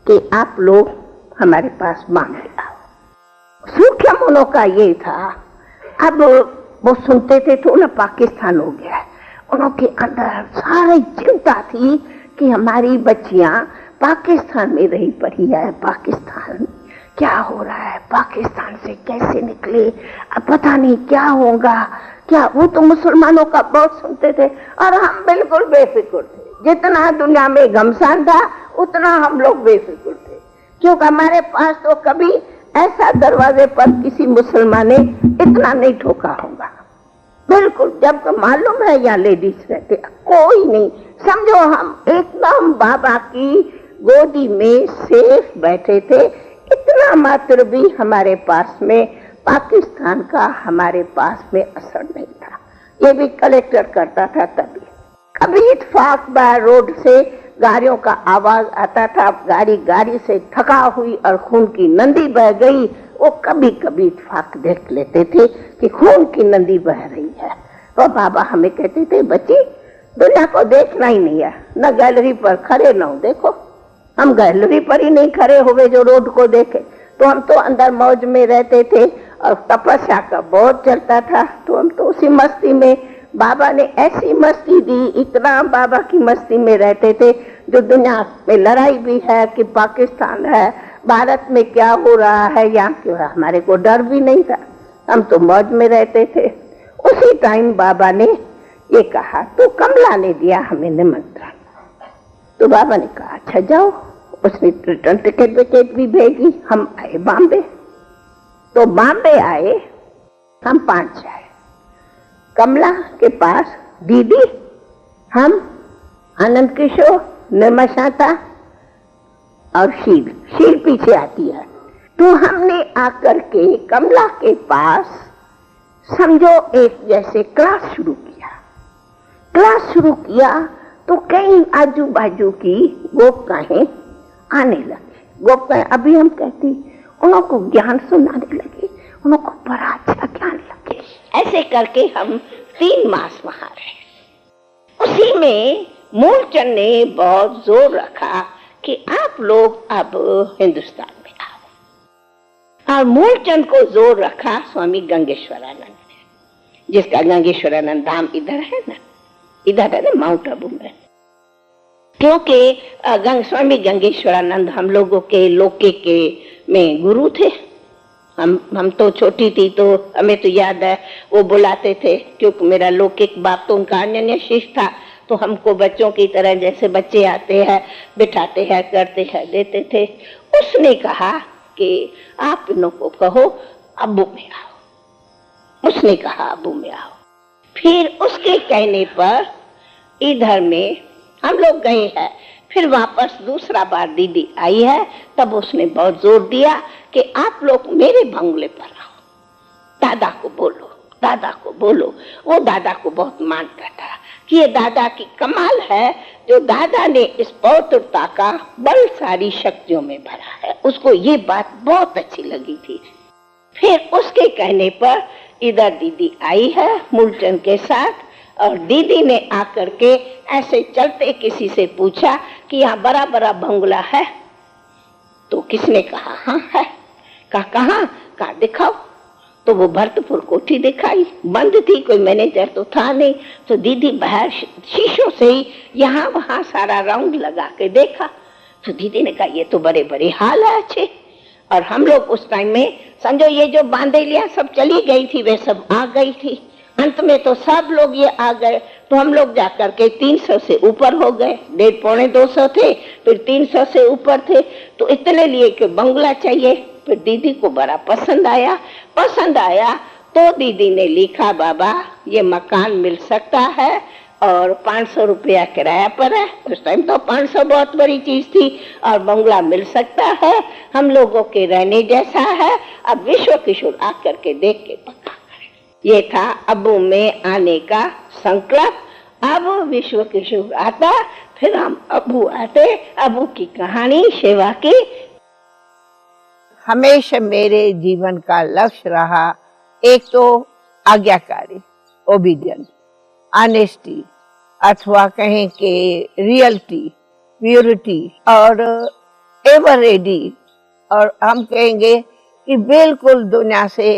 कि आप लोग हमारे पास मांगे आओ। सूक्ष्म उनका ये था, अब वो सुनते थे तो उन्हें पाकिस्तान हो गया है, उनके अंदर सारी चिंता थी कि हमारी बच्चियां पाकिस्तान में रही पड़ी है, पाकिस्तान क्या हो रहा है, पाकिस्तान से कैसे निकले, अब पता नहीं क्या होगा क्या। वो तो मुसलमानों का बहुत सुनते थे और हम बिल्कुल बेफिक्र थे। जितना दुनिया में घमसान था उतना हम लोग बेफिक्र थे, क्योंकि हमारे पास तो कभी ऐसा दरवाजे पर किसी मुसलमान ने इतना नहीं ठोका होगा। बिल्कुल, जब तो मालूम है यहाँ लेडीज रहते, कोई नहीं, समझो हम एकदम बाबा की गोदी में सेफ बैठे थे। इतना मात्र भी हमारे पास में पाकिस्तान का हमारे पास में असर नहीं था। ये भी कलेक्टर करता था तभी। कभी इत्तेफाक बार रोड से गाड़ियों का आवाज आता था, गाड़ी से थका हुई और खून की नदी बह गई, वो कभी कभी इत्तेफाक देख लेते थे कि खून की नदी बह रही है। तो बाबा हमें कहते थे, बच्ची दुनिया को देखना ही नहीं है, न गैलरी पर खड़े न हो। देखो हम गैलरी पर ही नहीं खड़े हुए जो रोड को देखे, तो हम तो अंदर मौज में रहते थे और तपस्या का बहुत चलता था, तो हम तो उसी मस्ती में, बाबा ने ऐसी मस्ती दी, इतना बाबा की मस्ती में रहते थे। जो दुनिया में लड़ाई भी है कि पाकिस्तान है, भारत में क्या हो रहा है, यहाँ क्यों है, हमारे को डर भी नहीं था, हम तो मौज में रहते थे। उसी टाइम बाबा ने ये कहा, तो कमला ने दिया हमें निमंत्रण, तो बाबा ने कहा अच्छा जाओ। उसने रिटर्न टिकट विकेट भी भेजी। हम आए बॉम्बे, तो बॉम्बे आए हम 5 आए, कमला के पास दीदी, हम, आनंद किशोर, निर्मला शांता और शील पीछे आती है। तो हमने आकर के कमला के पास समझो एक जैसे क्लास शुरू किया तो कई आजू बाजू की गोपकाएं आने लगी। गोपकाएं अभी हम कहती, उनको ज्ञान सुनाने लगे, उनको बड़ा अच्छा ज्ञान लगे। ऐसे करके हम 3 मास वहां रहे। उसी में मूलचंद ने बहुत जोर रखा कि आप लोग अब हिंदुस्तान में आओ। और मूलचंद को जोर रखा स्वामी गंगेश्वरानंद ने, जिसका गंगेश्वरानंद धाम इधर है ना, इधर है ना माउंट आबू में। क्योंकि स्वामी गंगेश्वरानंद हम लोगों के लौकिक के में गुरु थे। हम तो छोटी थी तो हमें तो याद है वो बुलाते थे, क्योंकि मेरा लौकिक बाप तो उनका अन्य शिष्य था, तो हमको बच्चों की तरह जैसे बच्चे आते हैं बिठाते हैं करते हैं देते थे। उसने कहा कि आप इन को कहो अब्बू में आओ। उसने कहा अब्बू में आओ। फिर उसके कहने पर इधर में हम लोग गए हैं। फिर वापस दूसरा बार दीदी आई है, तब उसने बहुत जोर दिया कि आप लोग मेरे बंगले पर आओ, दादा को बोलो, दादा को बोलो। वो दादा को बहुत मानता था कि ये दादा की कमाल है, जो दादा ने इस पौत्रता का बल सारी शक्तियों में भरा है। उसको ये बात बहुत अच्छी लगी थी। फिर उसके कहने पर इधर दीदी आई है मूलचंद के साथ, और दीदी ने आकर के ऐसे चलते किसी से पूछा कि यहाँ बड़ा बड़ा बंगला है। तो किसने कहा हाँ है। कहा दिखाओ। तो वो भरतपुर कोठी दिखाई, बंद थी, कोई मैनेजर तो था नहीं। तो दीदी बाहर शीशों से ही यहाँ वहाँ सारा राउंड लगा के देखा। तो दीदी ने कहा ये तो बड़े बड़े हाल है अच्छे। और हम लोग उस टाइम में समझो ये जो बांधेलियां सब चली गई थी वे सब आ गई थी। अंत में तो सब लोग ये आ गए, तो हम लोग जाकर के 300 से ऊपर हो गए। 150 पौने 200 थे, फिर 300 से ऊपर थे। तो इतने लिए कि बंगला चाहिए। फिर दीदी को बड़ा पसंद आया तो दीदी ने लिखा बाबा ये मकान मिल सकता है और 500 रुपया किराया पर है। उस टाइम तो 500 बहुत बड़ी चीज थी। और बंगला मिल सकता है, हम लोगों के रहने जैसा है। अब विश्व किशोर आकर के देख के पक्का करें। ये था अब्बू में आने का संकल्प। अब विश्व किशोर आता, फिर हम अब्बू आते। अब्बू की कहानी सेवा की। हमेशा मेरे जीवन का लक्ष्य रहा एक तो आज्ञाकारी, ओबीडियंट, ऑनेस्टी, अथवा कहें कि रियलिटी, प्योरिटी और एवर रेडी, और हम कहेंगे कि बिल्कुल दुनिया से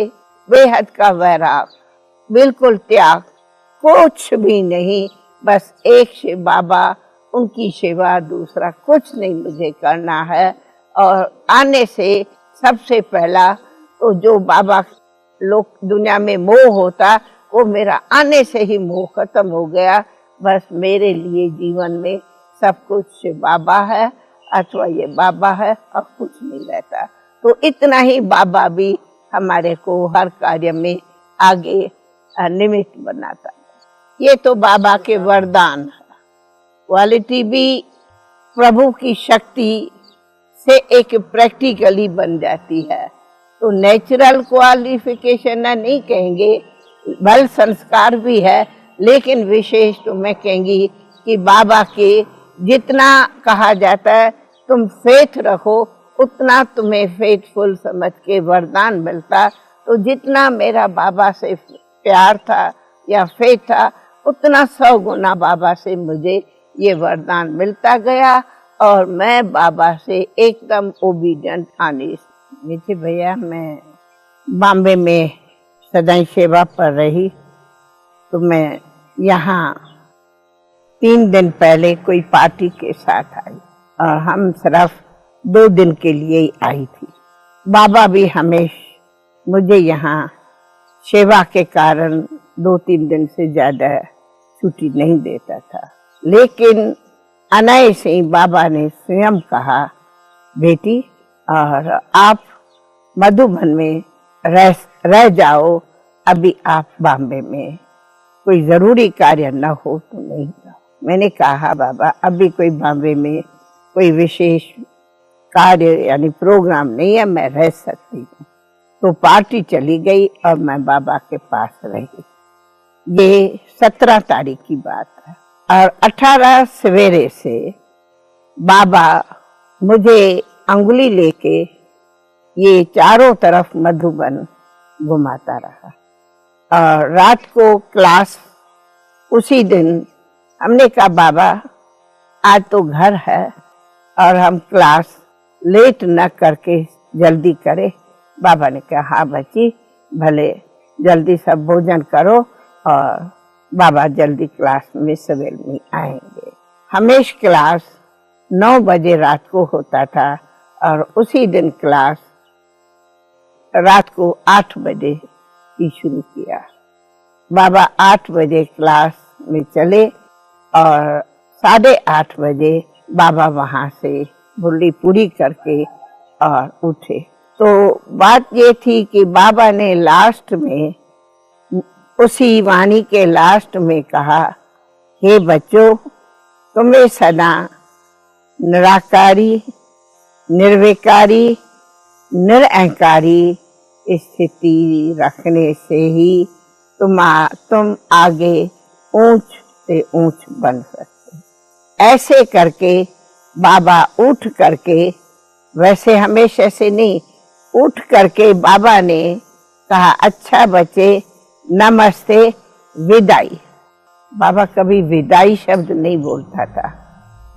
बेहद का वैराग, बिल्कुल त्याग, कुछ भी नहीं, बस एक से बाबा, उनकी सेवा, दूसरा कुछ नहीं मुझे करना है। और आने से सबसे पहला तो जो बाबा लोग दुनिया में मोह होता, वो मेरा आने से ही मोह खत्म हो गया। बस मेरे लिए जीवन में सब कुछ बाबा है, अथवा ये बाबा है, और कुछ नहीं रहता। तो इतना ही बाबा भी हमारे को हर कार्य में आगे निमित्त बनाता है। ये तो बाबा के वरदान है। क्वालिटी भी प्रभु की शक्ति से एक प्रैक्टिकली बन जाती है। तो नेचुरल क्वालिफिकेशन नहीं कहेंगे, बल संस्कार भी है, लेकिन विशेष तो मैं कहेंगी कि बाबा के जितना कहा जाता है तुम फेथ रखो, उतना तुम्हें फेथफुल समझ के वरदान मिलता। तो जितना मेरा बाबा से प्यार था या फेथ था, उतना 100 गुना बाबा से मुझे ये वरदान मिलता गया। और मैं बाबा से एकदम ओबीडियंट ऑनेस्ट। नीचे भैया मैं बॉम्बे में सदाई सेवा पर रही, तो मैं यहाँ 3 दिन पहले कोई पार्टी के साथ आई और हम सिर्फ 2 दिन के लिए ही आई थी। बाबा भी हमेशा मुझे यहाँ सेवा के कारण 2-3 दिन से ज्यादा छुट्टी नहीं देता था। लेकिन अनायास ही बाबा ने स्वयं कहा बेटी और आप मधुबन में रह जाओ, अभी आप बॉम्बे में, कोई जरूरी कार्य न हो तो नहीं जाओ। मैंने कहा बाबा अभी कोई बॉम्बे में कोई विशेष कार्य यानी प्रोग्राम नहीं है, मैं रह सकती हूँ। तो पार्टी चली गई और मैं बाबा के पास रही। ये 17 तारीख की बात है और 18 सवेरे से बाबा मुझे अंगुली लेके ये चारों तरफ मधुबन घुमाता रहा। और रात को क्लास उसी दिन हमने कहा बाबा आज तो घर है और हम क्लास लेट न करके जल्दी करें, बाबा ने कहा हाँ बच्ची, भले जल्दी सब भोजन करो और बाबा जल्दी क्लास में सवेल में आएंगे। हमेशा क्लास 9 बजे रात को होता था और उसी दिन क्लास रात को 8 बजे ही शुरू किया। बाबा 8 बजे क्लास में चले और 8:30 बजे बाबा वहां से मुरली पूरी करके और उठे। तो बात ये थी कि बाबा ने लास्ट में, उसी वाणी के लास्ट में कहा, हे बच्चों, तुम्हें सदा निराकारी, निर्विकारी, निरअहंकारी स्थिति रखने से ही तुम आगे ऊंच से ऊंच बन सकते। ऐसे करके बाबा उठ करके, वैसे हमेशा से नहीं, उठ करके बाबा ने कहा, अच्छा बच्चे, नमस्ते, विदाई। बाबा कभी विदाई शब्द नहीं बोलता था।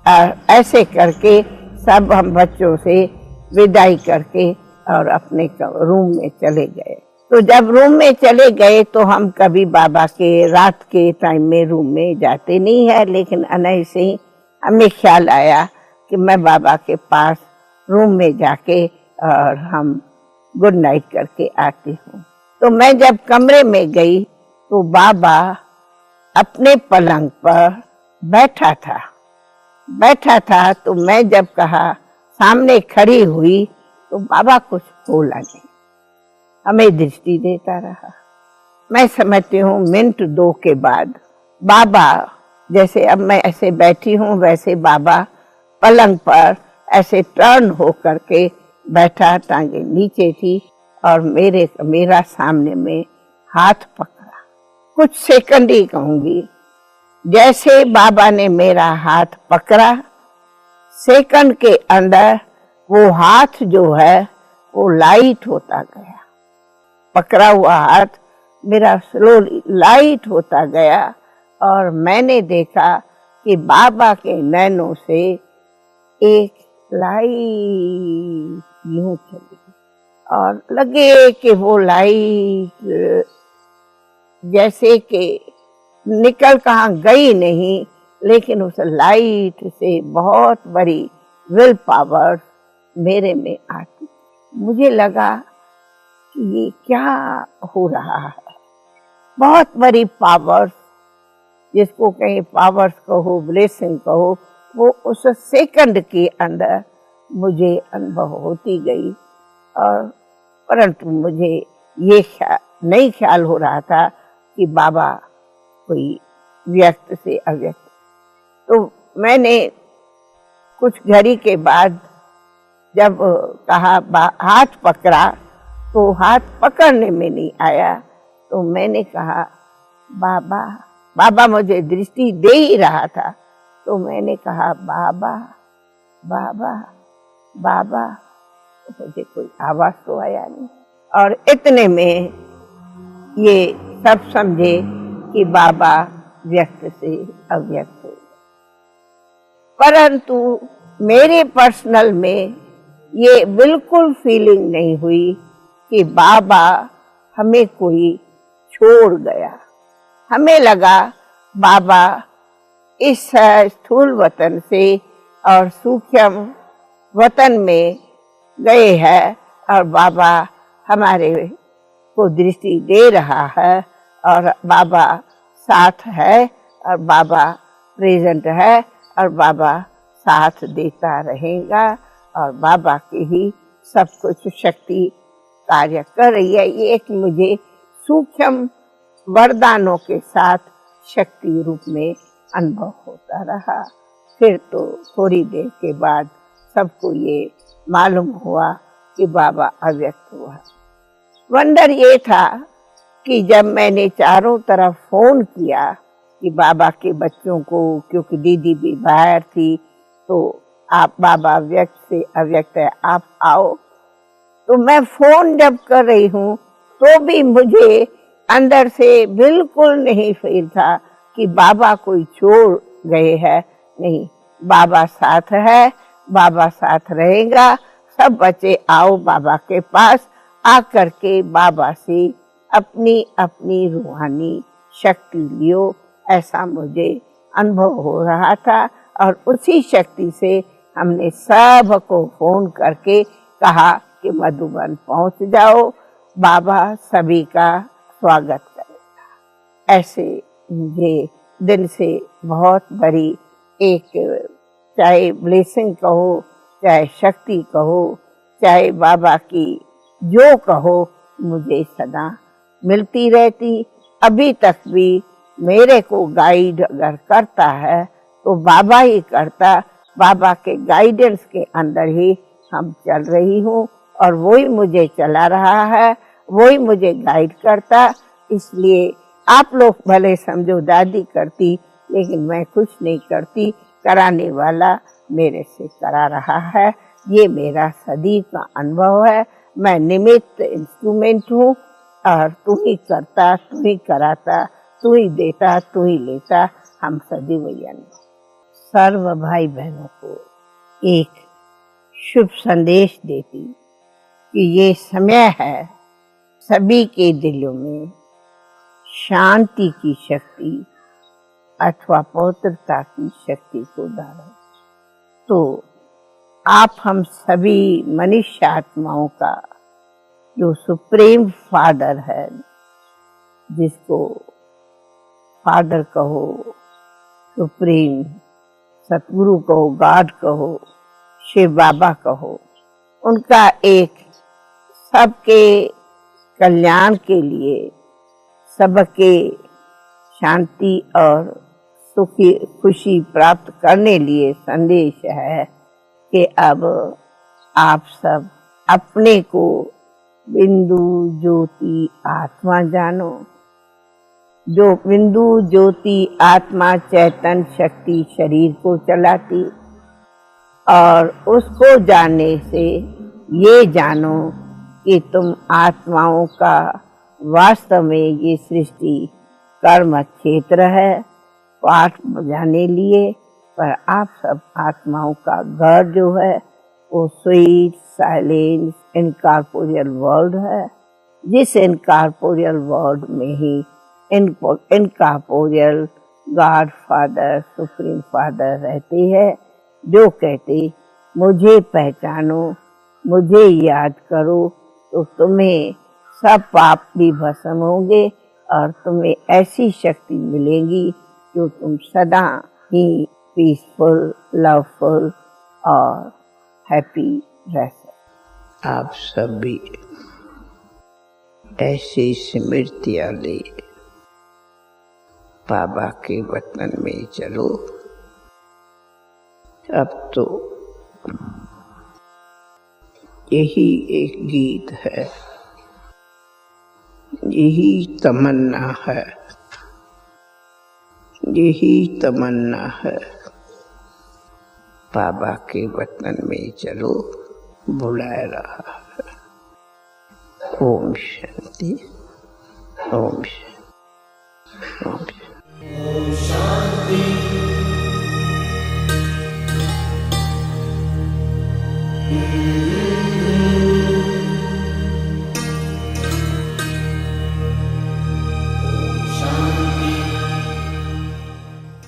और ऐसे करके सब हम बच्चों से विदाई करके और अपने रूम में चले गए। तो जब रूम में चले गए तो हम कभी बाबा के रात के टाइम में रूम में जाते नहीं है, लेकिन अनैसे ही हमें ख्याल आया कि मैं बाबा के पास रूम में जाके और हम गुड नाइट करके आती हूँ। तो मैं जब कमरे में गई तो बाबा अपने पलंग पर बैठा था। तो मैं जब कहा, सामने खड़ी हुई, तो बाबा कुछ बोला नहीं, हमें दृष्टि देता रहा। मैं समझती हूँ मिनट 2 के बाद बाबा, जैसे अब मैं ऐसे बैठी हूँ वैसे बाबा पलंग पर ऐसे टर्न हो करके बैठा, टांगे नीचे थी और मेरा सामने में हाथ पकड़ा। कुछ सेकंड ही कहूंगी, जैसे बाबा ने मेरा हाथ पकड़ा, सेकंड के अंदर वो हाथ जो है वो लाइट होता गया। पकड़ा हुआ हाथ मेरा स्लोली लाइट होता गया और मैंने देखा कि बाबा के नैनों से एक लाइट यूं चली और लगे कि वो लाइट जैसे कि निकल कहाँ गई नहीं, लेकिन उस लाइट से बहुत बड़ी विल पावर मेरे में आती। मुझे लगा कि ये क्या हो रहा है। बहुत बड़ी पावर्स, जिसको कहीं पावर्स कहो, ब्लेसिंग कहो, वो उस सेकंड के अंदर मुझे अनुभव होती गई। और परंतु मुझे ये नहीं ख्याल हो रहा था कि बाबा कोई व्यक्त से अव्यक्त। तो मैंने कुछ घड़ी के बाद जब कहा हाथ पकड़ा, तो हाथ पकड़ने में नहीं आया। तो मैंने कहा बाबा, बाबा मुझे दृष्टि दे ही रहा था, तो मैंने कहा बाबा बाबा बाबा, तो मुझे कोई आवाज तो आया नहीं। और इतने में ये सब समझे कि बाबा व्यक्त से अव्यक्त हो। परंतु मेरे पर्सनल में ये बिल्कुल फीलिंग नहीं हुई कि बाबा हमें कोई छोड़ गया। हमें लगा बाबा इस स्थूल वतन से और सूक्ष्म वतन में गए हैं और बाबा हमारे को दृष्टि दे रहा है और बाबा साथ है और बाबा प्रेजेंट है और बाबा साथ देता रहेगा और बाबा की ही सब कुछ शक्ति कार्य कर रही है। ये एक मुझे सूक्ष्म वरदानों के साथ शक्ति रूप में अनुभव होता रहा। फिर तो थोड़ी देर के बाद सबको ये मालूम हुआ कि बाबा अव्यक्त हुआ। वंडर ये था कि जब मैंने चारों तरफ फोन किया कि बाबा के बच्चों को, क्योंकि दीदी भी बाहर थी, तो आप बाबा व्यक्त से अव्यक्त है, आप आओ। तो मैं फोन जब कर रही हूँ तो भी मुझे अंदर से बिल्कुल नहीं फील था कि बाबा कोई छोड़ गए हैं। नहीं, बाबा साथ है, बाबा साथ रहेगा। सब बच्चे आओ बाबा के पास आकर के बाबा से अपनी अपनी रूहानी शक्ति लियो, ऐसा मुझे अनुभव हो रहा था। और उसी शक्ति से हमने सबको फोन करके कहा कि मधुबन पहुंच जाओ, बाबा सभी का स्वागत करेगा। ऐसे मुझे दिल से बहुत बड़ी एक, चाहे ब्लेसिंग कहो, चाहे शक्ति कहो, चाहे बाबा की जो कहो, मुझे सदा मिलती रहती। अभी तक भी मेरे को गाइड अगर करता है तो बाबा ही करता। बाबा के गाइडेंस के अंदर ही हम चल रही हूँ और वही मुझे चला रहा है, वही मुझे गाइड करता। इसलिए आप लोग भले समझो दादी करती, लेकिन मैं कुछ नहीं करती, कराने वाला मेरे से करा रहा है। ये मेरा सदी का अनुभव है। मैं निमित्त इंस्ट्रूमेंट हूँ और तू ही करता, तू ही कराता, तू ही देता, तू ही लेता। हम सदी वही अनुभव। सर्व भाई बहनों को एक शुभ संदेश देती कि ये समय है सभी के दिलों में शांति की शक्ति अथवा पवित्रता की शक्ति को धारण। तो आप हम सभी मनुष्य आत्माओं का जो सुप्रीम फादर है, जिसको फादर कहो, सुप्रीम सतगुरु कहो, गॉड कहो, शिव बाबा कहो, उनका एक सबके कल्याण के लिए, सबके शांति और सुखी खुशी प्राप्त करने लिए संदेश है कि अब आप सब अपने को बिंदु ज्योति आत्मा जानो। जो बिंदु ज्योति आत्मा चैतन्य शक्ति शरीर को चलाती, और उसको जानने से ये जानो कि तुम आत्माओं का वास्तव में ये सृष्टि कर्म क्षेत्र है पाठ बजाने लिए, पर आप सब आत्माओं का घर जो है वो स्वीट साइलेंस इनकॉर्पोरियल वर्ल्ड है। जिस इनकॉर्पोरियल वर्ल्ड में ही incorporeal god father, supreme father रहते हैं, जो कहते मुझे पहचानो, मुझे याद करो, तो तुम्हें सब पाप भी भस्म होंगे और तुम्हें ऐसी शक्ति मिलेगी जो तुम सदा ही पीसफुल, लवफुल और हैप्पी रह सकते। आप सब भी ऐसी स्मृतियां ले बाबा के वतन में चलो। अब तो यही एक गीत है, यही तमन्ना है, यही तमन्ना है। बाबा के वतन में चलो बुला रहा है। ओम शांति, ओम शांति, ओम शांति। शांति।